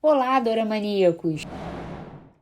Olá, doramaníacos!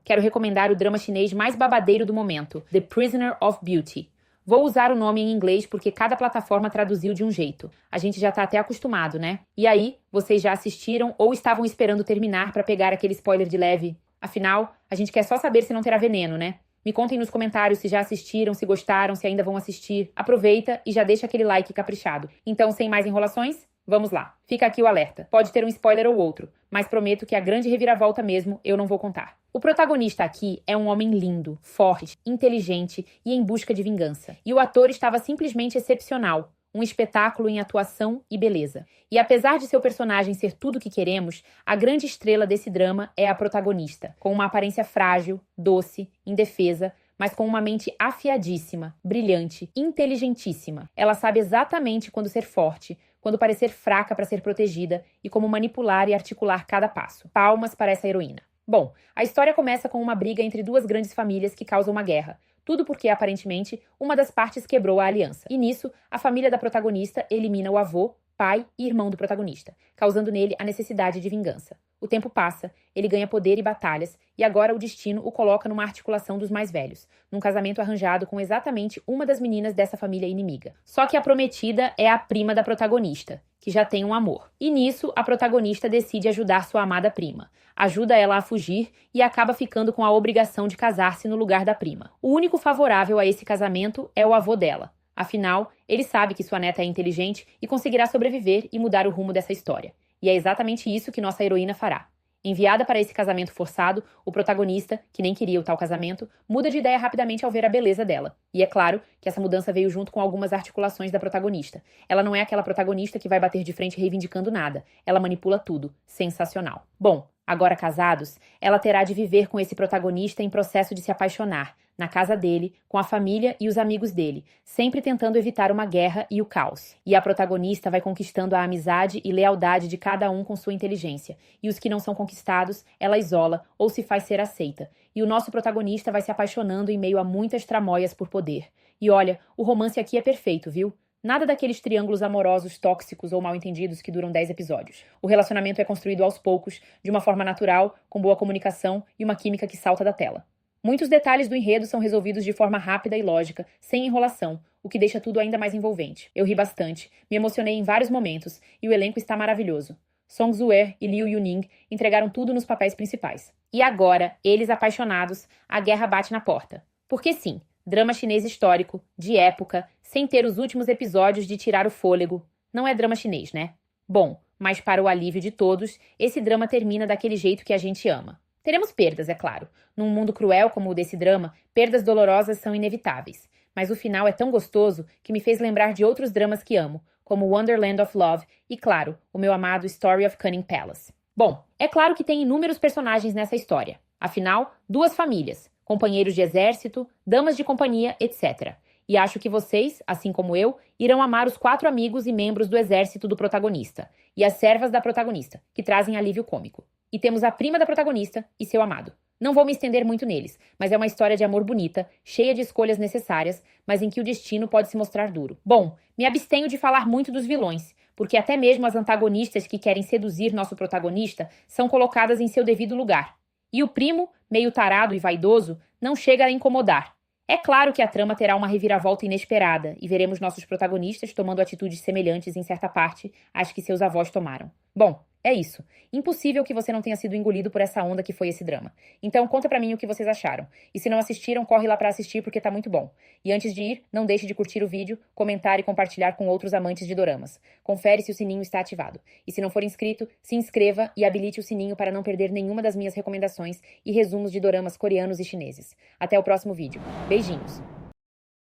Quero recomendar o drama chinês mais babadeiro do momento, The Prisoner of Beauty. Vou usar o nome em inglês porque cada plataforma traduziu de um jeito. A gente já tá até acostumado, né? E aí, vocês já assistiram ou estavam esperando terminar pra pegar aquele spoiler de leve? Afinal, a gente quer só saber se não terá veneno, né? Me contem nos comentários se já assistiram, se gostaram, se ainda vão assistir. Aproveita e já deixa aquele like caprichado. Então, sem mais enrolações, vamos lá. Fica aqui o alerta. Pode ter um spoiler ou outro, mas prometo que a grande reviravolta mesmo eu não vou contar. O protagonista aqui é um homem lindo, forte, inteligente e em busca de vingança. E o ator estava simplesmente excepcional. Um espetáculo em atuação e beleza. E apesar de seu personagem ser tudo o que queremos, a grande estrela desse drama é a protagonista, com uma aparência frágil, doce, indefesa, mas com uma mente afiadíssima, brilhante, inteligentíssima. Ela sabe exatamente quando ser forte, quando parecer fraca para ser protegida e como manipular e articular cada passo. Palmas para essa heroína. Bom, a história começa com uma briga entre duas grandes famílias que causam uma guerra. Tudo porque, aparentemente, uma das partes quebrou a aliança. E nisso, a família da protagonista elimina o avô, pai e irmão do protagonista, causando nele a necessidade de vingança. O tempo passa, ele ganha poder e batalhas, e agora o destino o coloca numa articulação dos mais velhos, num casamento arranjado com exatamente uma das meninas dessa família inimiga. Só que a prometida é a prima da protagonista, que já tem um amor. E nisso, a protagonista decide ajudar sua amada prima. Ajuda ela a fugir e acaba ficando com a obrigação de casar-se no lugar da prima. O único favorável a esse casamento é o avô dela. Afinal, ele sabe que sua neta é inteligente e conseguirá sobreviver e mudar o rumo dessa história. E é exatamente isso que nossa heroína fará. Enviada para esse casamento forçado, o protagonista, que nem queria o tal casamento, muda de ideia rapidamente ao ver a beleza dela. E é claro que essa mudança veio junto com algumas articulações da protagonista. Ela não é aquela protagonista que vai bater de frente reivindicando nada. Ela manipula tudo. Sensacional. Bom, agora casados, ela terá de viver com esse protagonista em processo de se apaixonar, na casa dele, com a família e os amigos dele, sempre tentando evitar uma guerra e o caos. E a protagonista vai conquistando a amizade e lealdade de cada um com sua inteligência. E os que não são conquistados, ela isola ou se faz ser aceita. E o nosso protagonista vai se apaixonando em meio a muitas tramóias por poder. E olha, o romance aqui é perfeito, viu? Nada daqueles triângulos amorosos tóxicos ou mal entendidos que duram 10 episódios. O relacionamento é construído aos poucos, de uma forma natural, com boa comunicação e uma química que salta da tela. Muitos detalhes do enredo são resolvidos de forma rápida e lógica, sem enrolação, o que deixa tudo ainda mais envolvente. Eu ri bastante, me emocionei em vários momentos, e o elenco está maravilhoso. Song Zue e Liu Yuning entregaram tudo nos papéis principais. E agora, eles apaixonados, a guerra bate na porta. Porque sim, drama chinês histórico, de época, sem ter os últimos episódios de tirar o fôlego. Não é drama chinês, né? Bom, mas para o alívio de todos, esse drama termina daquele jeito que a gente ama. Teremos perdas, é claro. Num mundo cruel como o desse drama, perdas dolorosas são inevitáveis. Mas o final é tão gostoso que me fez lembrar de outros dramas que amo, como Wonderland of Love e, claro, o meu amado Story of Cunning Palace. Bom, é claro que tem inúmeros personagens nessa história. Afinal, duas famílias, companheiros de exército, damas de companhia, etc. E acho que vocês, assim como eu, irão amar os 4 amigos e membros do exército do protagonista, e as servas da protagonista, que trazem alívio cômico. E temos a prima da protagonista e seu amado. Não vou me estender muito neles, mas é uma história de amor bonita, cheia de escolhas necessárias, mas em que o destino pode se mostrar duro. Bom, me abstenho de falar muito dos vilões, porque até mesmo as antagonistas que querem seduzir nosso protagonista são colocadas em seu devido lugar. E o primo, meio tarado e vaidoso, não chega a incomodar. É claro que a trama terá uma reviravolta inesperada e veremos nossos protagonistas tomando atitudes semelhantes em certa parte às que seus avós tomaram. Bom, é isso. Impossível que você não tenha sido engolido por essa onda que foi esse drama. Então conta pra mim o que vocês acharam. E se não assistiram, corre lá pra assistir porque tá muito bom. E antes de ir, não deixe de curtir o vídeo, comentar e compartilhar com outros amantes de doramas. Confere se o sininho está ativado. E se não for inscrito, se inscreva e habilite o sininho para não perder nenhuma das minhas recomendações e resumos de doramas coreanos e chineses. Até o próximo vídeo. Beijinhos!